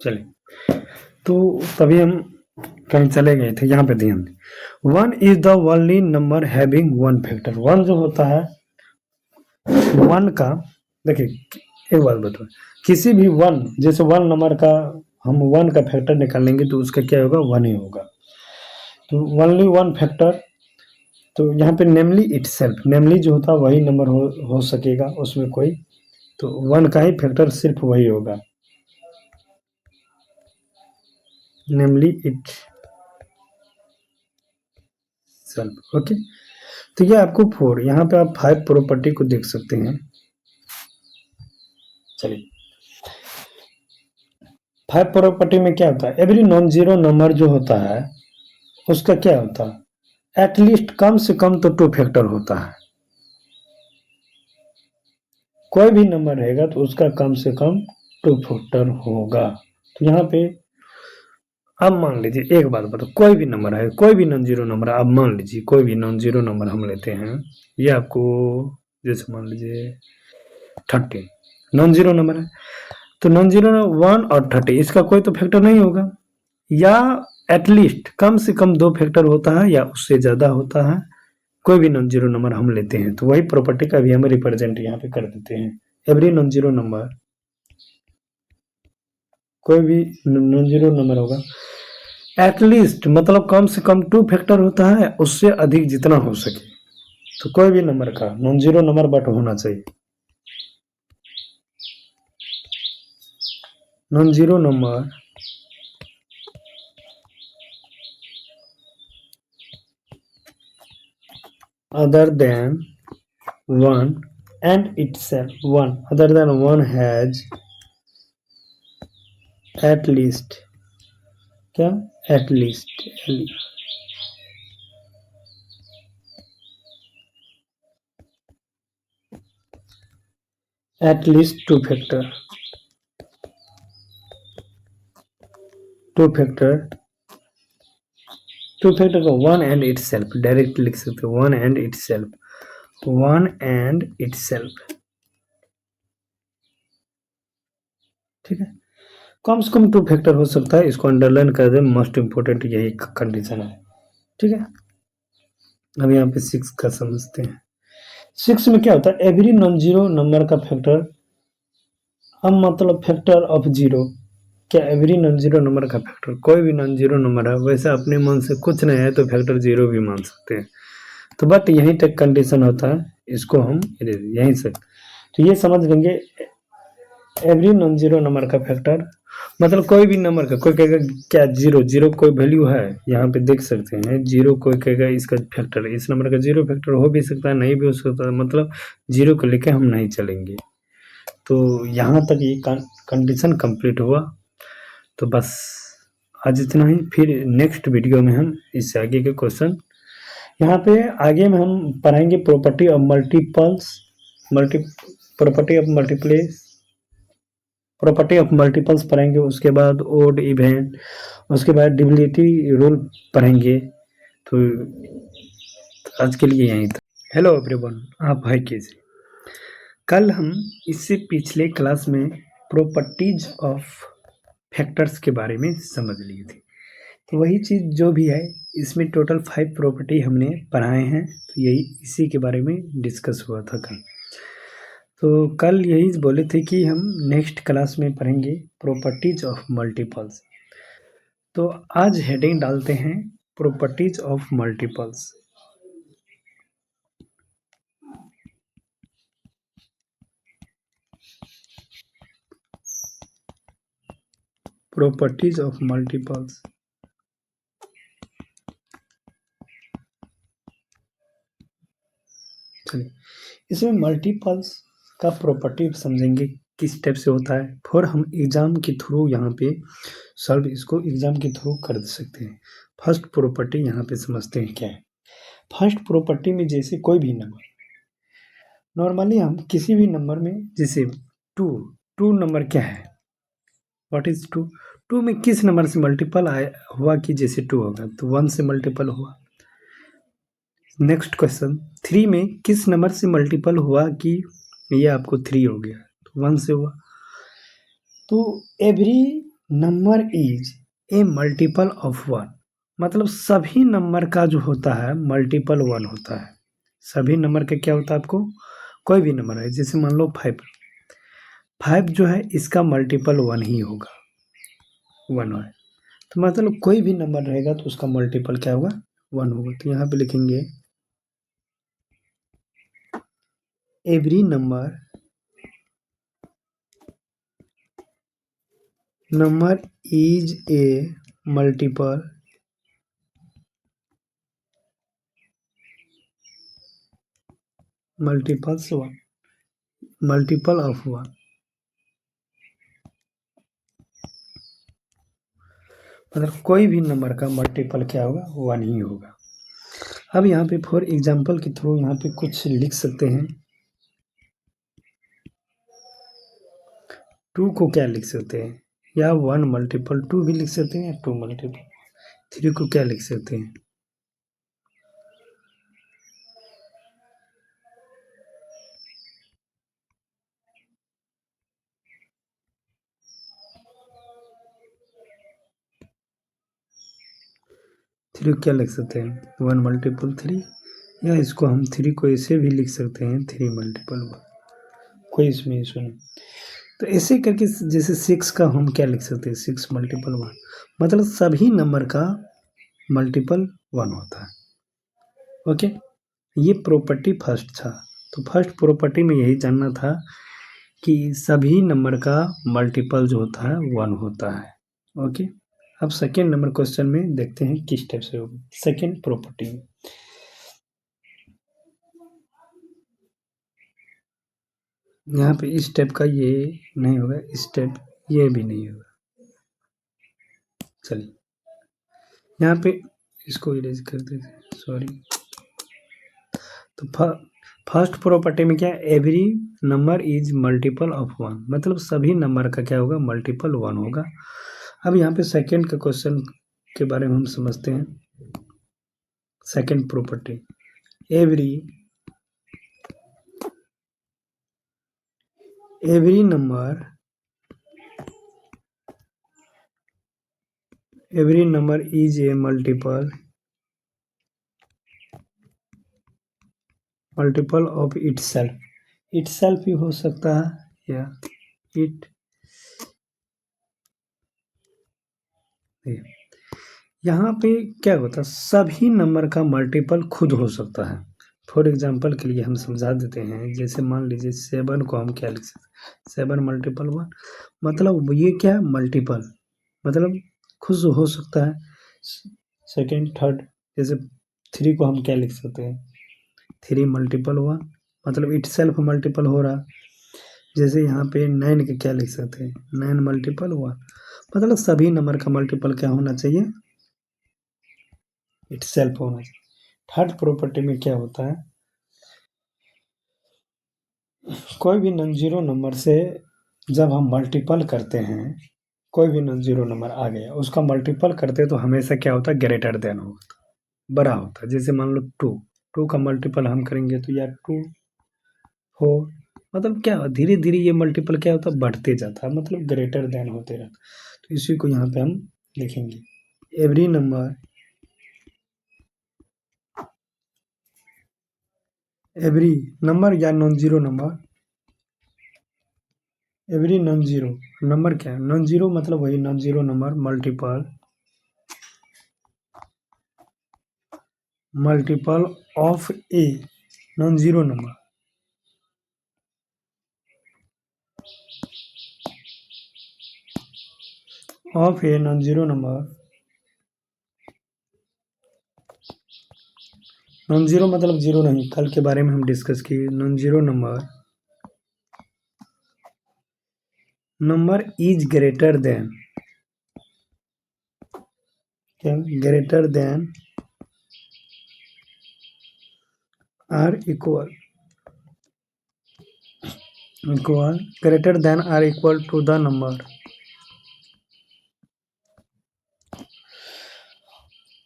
चलिए, तो तभी हम कहीं चले गए थे, यहाँ पे ध्यान दें। 1 is the only number having 1 factor. 1 जो होता है 1 का, देखिए एक बात बताओ, किसी भी 1 जैसे 1 नंबर का हम 1 का फैक्टर निकालेंगे तो उसका क्या होगा, 1 ही होगा। तो ओनली 1 फैक्टर, तो यहाँ पे नेमली इटसेल्फ, नेमली जो होता है वही नंबर हो सकेगा उसमें कोई, तो 1 का ही फैक्टर सिर्फ वही होगा, नेमली इट सेल्फ। ओके, तो ये आपको 4, यहाँ पे आप 5 प्रॉपर्टी को देख सकते हैं। चलिए, 5 प्रॉपर्टी में क्या होता है, एवरी नॉन जीरो नंबर जो होता है उसका क्या होता है, एटलीस्ट कम से कम तो 2 फैक्टर होता है। कोई भी नंबर रहेगा तो उसका कम से कम 2 फैक्टर होगा। तो यहाँ पे अब मान लीजिए, एक बात बताओ, कोई भी नंबर है, कोई भी नॉन जीरो नंबर है, आप मान लीजिए कोई भी नॉन जीरो नंबर हम लेते हैं, ये आपको जैसे मान लीजिए 30 नॉन जीरो नंबर है, तो नॉन जीरो 1 और 30 इसका कोई तो फैक्टर नहीं होगा, या एटलीस्ट कम से कम 2 फैक्टर होता है या उससे ज़्यादा होता है। कोई भी नॉन जीरो नंबर हम लेते हैं तो वही प्रॉपर्टी का भी हम रिप्रेजेंट यहाँ पे कर देते हैं। एवरी नॉन जीरो नंबर, कोई भी नॉन जीरो नंबर होगा, एटलीस्ट मतलब कम से कम 2 फैक्टर होता है, उससे अधिक जितना हो सके। तो कोई भी नंबर का नॉन जीरो नंबर बट होना चाहिए, non zero number other than 1 and itself, 1 other than 1 has at least, क्या, at least at least 2 factor, 2 factor, 2 factor का 1 एंड इट सेल्फ डायरेक्ट लिख सकते हो, 1 and it self, 1 and it self, ठीक है। कम से कम 2 फैक्टर हो सकता है, इसको अंडरलाइन कर दे, मोस्ट इंपोर्टेंट यही कंडीशन है, ठीक है। अब यहाँ पे 6 का समझते हैं। 6 में क्या होता है, एवरी नॉन जीरो नंबर का फैक्टर, हम मतलब फैक्टर ऑफ जीरो, क्या एवरी नॉन जीरो नंबर का फैक्टर, कोई भी नॉन जीरो नंबर है, वैसे अपने मन से कुछ नहीं है तो फैक्टर जीरो भी मान सकते हैं, तो बट यहीं तक कंडीशन होता है, इसको हम यहीं से तो ये समझ लेंगे, एवरी नॉन जीरो नंबर का फैक्टर मतलब कोई भी नंबर का, कोई कहेगा क्या जीरो, जीरो कोई वैल्यू है, यहाँ पे देख सकते हैं जीरो, कोई कहेगा इसका फैक्टर, इस नंबर का जीरो फैक्टर हो भी सकता है, नहीं भी हो सकता है, मतलब जीरो को लेके हम नहीं चलेंगे। तो यहाँ तक ये कंडीशन कंप्लीट हुआ, तो बस आज इतना ही, फिर नेक्स्ट वीडियो में हम इससे आगे के क्वेश्चन, यहाँ पे आगे में हम पढ़ाएंगे property of multiples, property of multiple, property of multiples पढ़ेंगे, उसके बाद ओड इवेंट, उसके बाद डिविलिटी रूल पढ़ेंगे। तो आज के लिए यहीं तक। हेलो एवरीवन, आप है कैसे? कल हम इससे पिछले क्लास में प्रॉपर्टीज ऑफ फैक्टर्स के बारे में समझ लिए थे, तो वही चीज़ जो भी है इसमें टोटल 5 प्रॉपर्टी हमने पढ़ाए हैं, तो यही इसी के बारे में डिस्कस हुआ था कल। तो कल यही बोले थे कि हम नेक्स्ट क्लास में पढ़ेंगे प्रॉपर्टीज ऑफ मल्टीपल्स, तो आज हेडिंग डालते हैं properties of multiples. Properties of multiples, चलिए इसमें मल्टीपल्स का प्रॉपर्टी समझेंगे किस टाइप से होता है, फिर हम एग्जाम के थ्रू यहाँ पे सॉल्व इसको एग्जाम के थ्रू कर सकते हैं। फर्स्ट प्रॉपर्टी यहाँ पे समझते हैं क्या है। फर्स्ट प्रॉपर्टी में जैसे कोई भी नंबर, नॉर्मली हम किसी भी नंबर में, जैसे टू नंबर क्या है, व्हाट इज टू, टू में किस नंबर से मल्टीपल आया हुआ कि जैसे 2 होगा तो 1 से मल्टीपल हुआ। नेक्स्ट क्वेश्चन, 3 में किस नंबर से मल्टीपल हुआ कि ये आपको 3 हो गया तो 1 से हुआ। तो every number is a multiple of one, मतलब सभी नंबर का जो होता है मल्टीपल वन होता है। सभी नंबर का क्या होता है आपको, कोई भी नंबर है, जैसे मान लो 5, 5 जो है इसका मल्टीपल वन ही होगा, वन है। तो मतलब कोई भी नंबर रहेगा तो उसका मल्टीपल क्या होगा, वन होगा। तो यहाँ पे लिखेंगे every number is a multiple multiple of one, मतलब कोई भी नंबर का मल्टीपल क्या होगा, वन ही होगा। अब यहाँ पे फॉर एग्जांपल के थ्रू यहाँ पे कुछ लिख सकते हैं। 2 को क्या लिख सकते हैं, या 1 मल्टीपल 2 भी लिख सकते हैं, या 2 मल्टीपल 3 को क्या लिख सकते हैं। थ्री क्या लिख सकते हैं, 1 मल्टीपल 3, या इसको हम 3 को ऐसे भी लिख सकते हैं 3 मल्टीपल 1, कोई इसमें इशू नहीं। तो ऐसे करके जैसे 6 का हम क्या लिख सकते हैं, 6 मल्टीपल 1, मतलब सभी नंबर का मल्टीपल 1 होता है। ओके, ये प्रॉपर्टी फर्स्ट था। तो फर्स्ट प्रॉपर्टी में यही जानना था कि सभी नंबर का मल्टीपल जो होता है 1 होता है। ओके, अब सेकेंड नंबर क्वेश्चन में देखते हैं किस टाइप से होगा। सेकेंड प्रॉपर्टी में यहाँ पे इस टाइप का ये नहीं होगा, इस टाइप ये भी नहीं होगा। चलिए यहाँ पे इसको इरेज कर देते हैं, सॉरी। तो फर्स्ट प्रॉपर्टी में क्या है, every number is multiple of one, मतलब सभी नंबर का क्या होगा, मल्टीपल 1 होगा। अब यहाँ पे सेकेंड का क्वेश्चन के बारे में हम समझते हैं। Second property, every number is a multiple of itself भी हो सकता है, या इट, यहाँ पे क्या होता है, सभी नंबर का मल्टीपल खुद हो सकता है। फॉर एग्जांपल के लिए हम समझा देते हैं, जैसे मान लीजिए 7 को हम क्या लिख सकते हैं, 7 मल्टीपल 1, मतलब ये क्या है, मल्टीपल, मतलब खुद हो सकता है। सेकेंड थर्ड, जैसे 3 को हम क्या लिख सकते हैं, 3 मल्टीपल 1, मतलब इट सेल्फ मल्टीपल हो रहा। जैसे यहाँ पे 9 के क्या लिख सकते हैं, 9 मल्टीपल 1, मतलब सभी नंबर का मल्टीपल क्या होना चाहिए, इट सेल्फ होना चाहिए। थर्ड प्रॉपर्टी में क्या होता है, कोई भी नॉन जीरो नंबर से जब हम मल्टीपल करते हैं, कोई भी नॉन जीरो नंबर आ गया उसका मल्टीपल करते हैं तो हमेशा क्या होता है, ग्रेटर देन होता है, बड़ा होता है। जैसे मान लो 2 का मल्टीपल हम करेंगे तो यार 2 हो, मतलब क्या धीरे धीरे ये मल्टीपल क्या होता है, बढ़ते जाता है, मतलब ग्रेटर देन होते रहता। तो इसी को यहाँ पे हम लिखेंगे, एवरी नंबर या non zero number, every non zero number क्या है, नॉन जीरो मतलब वही non zero number multiple of a non zero number, of a non zero number, non zero मतलब जीरो नहीं, कल के बारे में हम डिस्कस किए। Non zero number is greater than, क्या, greater than or equal greater than or equal to the number,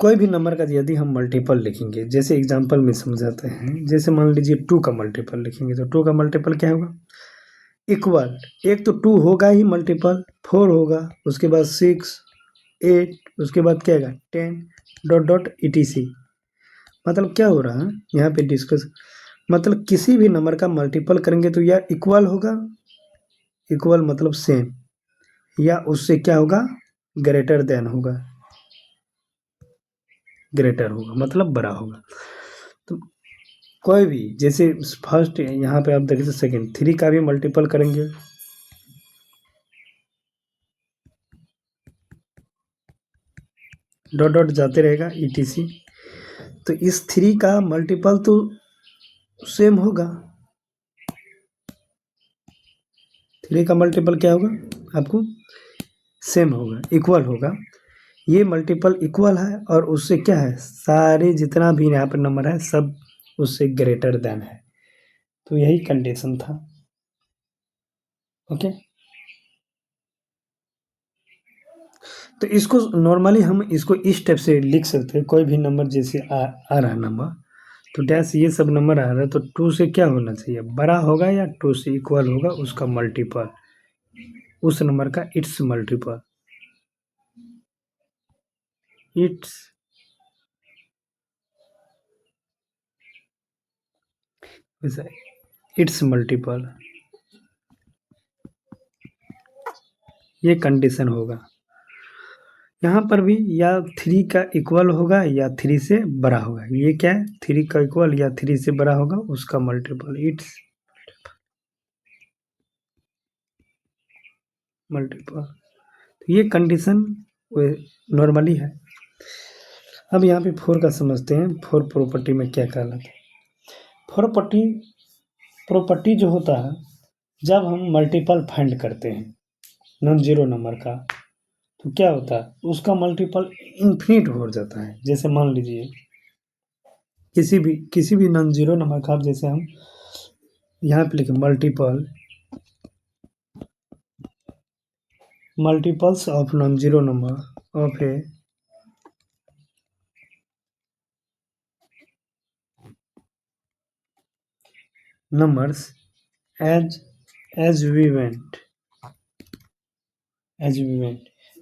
कोई भी नंबर का यदि हम मल्टीपल लिखेंगे, जैसे एग्जांपल में समझाते हैं, जैसे मान लीजिए 2 का मल्टीपल लिखेंगे तो 2 का मल्टीपल क्या होगा, इक्वल, एक तो 2 होगा ही मल्टीपल, 4 होगा, उसके बाद 6, 8, उसके बाद क्या आएगा 10 डॉट डॉट ईटीसी। मतलब क्या हो रहा है यहाँ पे डिस्कस, मतलब किसी भी नंबर का मल्टीपल करेंगे तो या इक्वल होगा, इक्वल मतलब सेम, या उससे क्या होगा ग्रेटर देन होगा, ग्रेटर होगा मतलब बड़ा होगा। तो कोई भी जैसे फर्स्ट यहाँ पे आप देखिए सेकंड 3 का भी मल्टीपल करेंगे डॉट डॉट जाते रहेगा ईटीसी, तो इस 3 का मल्टीपल तो सेम होगा, 3 का मल्टीपल क्या होगा आपको सेम होगा, इक्वल होगा। ये मल्टीपल इक्वल है और उससे क्या है सारे जितना भी यहाँ पर नंबर है सब उससे ग्रेटर देन है, तो यही कंडीशन था। ओके, तो इसको नॉर्मली हम इसको इस टाइप से लिख सकते हैं, कोई भी नंबर जैसे आ रहा नंबर, तो डैश ये सब नंबर आ रहा है तो 2 से क्या होना चाहिए बड़ा होगा या 2 से इक्वल होगा उसका मल्टीपल, उस नंबर का it's multiple, it's it's multiple, ये कंडीशन होगा। यहाँ पर भी या 3 का इक्वल होगा या 3 से बड़ा होगा, ये क्या है 3 का इक्वल या 3 से बड़ा होगा उसका मल्टीपल, इट्स मल्टीपल, तो ये कंडीशन नॉर्मली है। अब यहाँ पे 4 का समझते हैं, 4 प्रॉपर्टी में क्या कहलाता है। प्रॉपर्टी जो होता है जब हम मल्टीपल फाइंड करते हैं नॉन जीरो नंबर का, तो क्या होता है उसका मल्टीपल इन्फिनिट हो जाता है। जैसे मान लीजिए किसी भी नॉन जीरो नंबर का, जैसे हम यहाँ पे लिखे multiples of non zero number of A numbers as we went,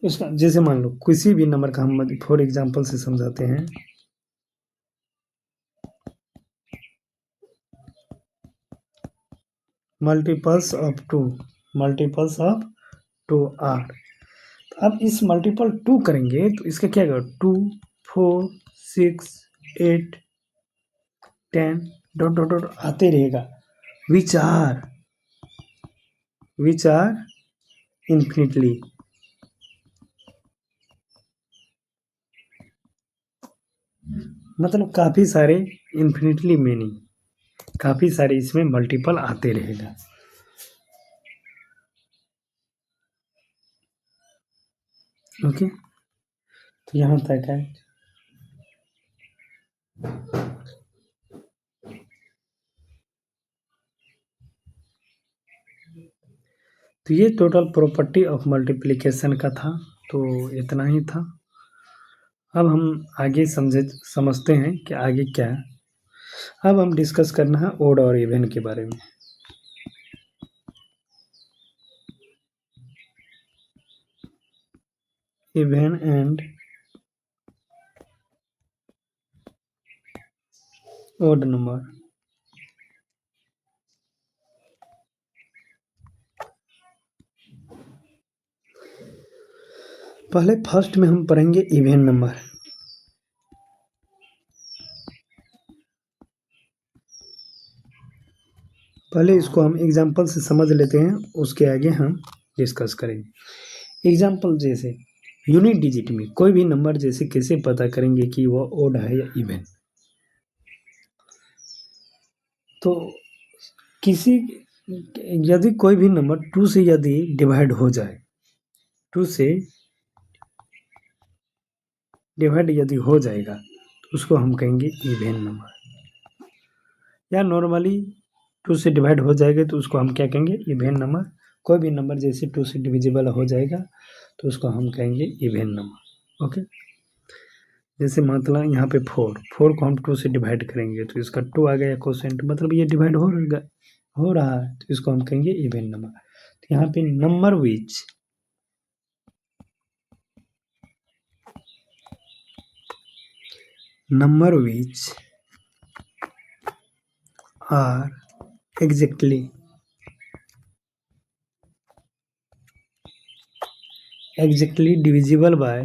उसका जैसे मान लो किसी भी नंबर का हम फॉर एग्जांपल से समझाते हैं, मल्टीपल्स ऑफ टू आर, अब इस मल्टीपल 2 करेंगे तो इसका क्या होगा 2, 4, 6, 8, 10 डॉट डॉट डॉट आते रहेगा, विच आर इन्फिनिटली, मतलब काफ़ी सारे इन्फिनिटली मीनिंग, काफ़ी सारे इसमें मल्टीपल आते रहेगा। ओके, तो यहाँ तक है। तो ये टोटल प्रॉपर्टी ऑफ मल्टीप्लिकेशन का था, तो इतना ही था। अब हम आगे समझते हैं कि आगे क्या है। अब हम डिस्कस करना है ओड और इवन के बारे में। इवन एंड ओड नंबर, पहले फर्स्ट में हम पढ़ेंगे इवन नंबर। पहले इसको हम एग्जांपल से समझ लेते हैं, उसके आगे हम डिस्कस करेंगे। एग्जांपल जैसे यूनिट डिजिट में कोई भी नंबर जैसे कैसे पता करेंगे कि वो ओड है या इवन, तो किसी यदि कोई भी नंबर 2 से यदि डिवाइड हो जाए, 2 से डिवाइड यदि हो जाएगा तो उसको हम कहेंगे इवन नंबर, या नॉर्मली 2 से डिवाइड हो जाएगा तो उसको हम क्या कहेंगे इवन नंबर। कोई भी नंबर जैसे 2 से डिविजिबल हो जाएगा तो उसको हम कहेंगे इवन नंबर। ओके, जैसे मतलब यहाँ पे 4 को हम 2 से डिवाइड करेंगे तो इसका 2 आ गया कोसेंट, मतलब ये डिवाइड हो रहेगा हो रहा है तो इसको हम कहेंगे इवन नंबर। तो यहाँ पे number which are exactly divisible by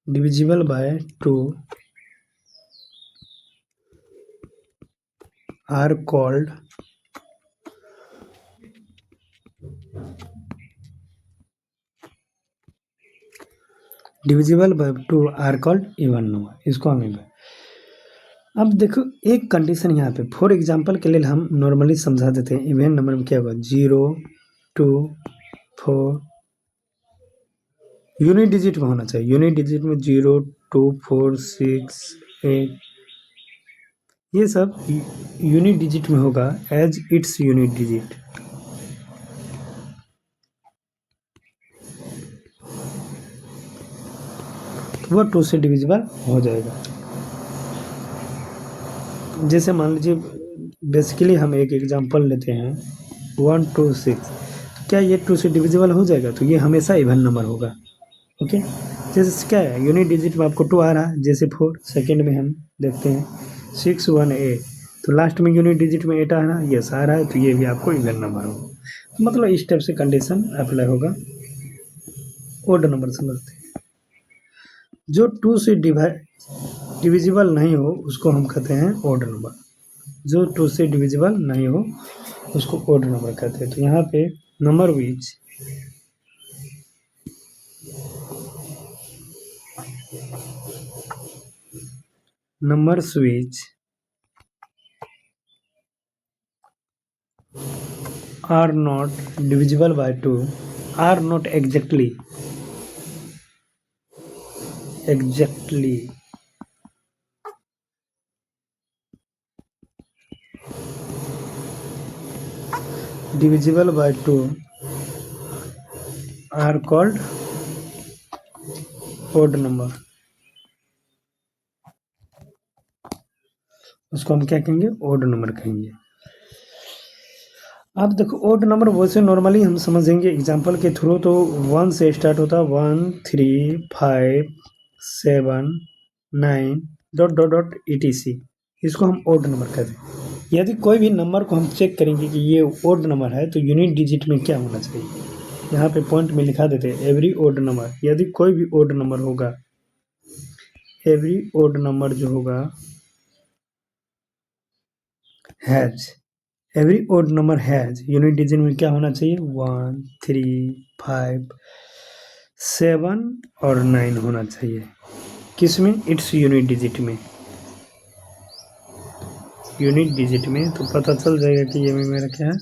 divisible by 2 are called even number। इसको हम अब देखो एक कंडीशन यहाँ पे फॉर एग्जांपल के लिए हम नॉर्मली समझा देते हैं। इवन नंबर में क्या होगा 0 2 4 यूनिट डिजिट में होना चाहिए। यूनिट डिजिट में 0 2 4 6 8 ये सब यूनिट डिजिट में होगा एज इट्स यूनिट डिजिट। तो वो 2 से डिविजिबल हो जाएगा। जैसे मान लीजिए बेसिकली हम एक एग्जांपल लेते हैं 1 2 6 तो क्या ये 2 से डिविजिबल हो जाएगा? तो ये हमेशा इवन नंबर होगा। ओके, जैसे क्या है यूनिट डिजिट में आपको 2 आ रहा है, जैसे 4 सेकेंड में हम देखते हैं 6 1 8 तो लास्ट में यूनिट डिजिट में 8 आ रहा है, यस आ रहा है, तो ये भी आपको इवन नंबर होगा। मतलब इस टाइप से कंडीशन अप्लाई होगा। ओड नंबर समझते हैं, जो 2 से डिविजिबल नहीं हो उसको हम कहते हैं ओड नंबर। जो 2 से डिविजिबल नहीं हो उसको ओड नंबर कहते हैं। तो यहाँ पे number which numbers which are not divisible by 2 are not exactly divisible by 2 are called odd number। उसको हम क्या कहेंगे? ओड नंबर कहेंगे। अब देखो ओड नंबर वैसे नॉर्मली हम समझेंगे एग्जांपल के थ्रू। तो 1 से स्टार्ट होता है 1 3 5 7 9 डॉट डॉट डॉट etc। इसको हम ओड नंबर कहते हैं। यदि कोई भी नंबर को हम चेक करेंगे कि ये ओड नंबर है तो यूनिट डिजिट में क्या होना चाहिए, यहाँ पे पॉइंट में लिखा देते हैं एवरी ओड नंबर। यदि कोई भी ओड नंबर होगा, एवरी ओड नंबर जो होगा has, every odd number has unit digit में क्या होना चाहिए? 1 3 5 7 और 9 होना चाहिए। किस में? इट्स यूनिट डिजिट में। यूनिट डिजिट में तो पता चल जाएगा कि ये में मेरा क्या है?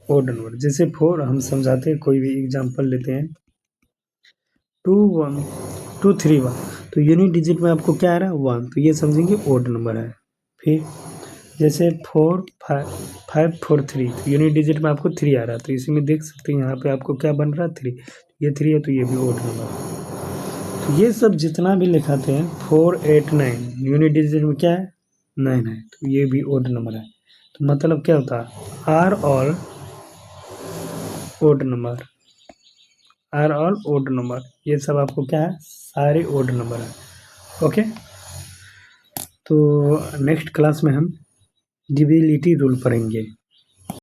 Odd number. जैसे 4 हम समझाते हैं, कोई भी एग्जांपल लेते हैं 2 1 2 3 1 तो यूनिट डिजिट में आपको क्या आ रहा है? 1, तो ये समझेंगे ओड नंबर है। फिर जैसे 4 5 5 4 3 तो यूनिट डिजिट में आपको 3 आ रहा है, तो इसी में देख सकते हैं यहाँ पे आपको क्या बन रहा है? 3। ये 3 है तो ये भी ओड नंबर है। तो ये सब जितना भी लिखाते हैं 4 8 9 यूनिट डिजिट में क्या है? 9 है, तो ये भी ओड नंबर है। तो मतलब क्या होता है? Are all odd number, are all odd number. ये सब आपको क्या है? सारे ओड नंबर है। ओके, तो नेक्स्ट क्लास में हम डिविजिबिलिटी रूल पढ़ेंगे।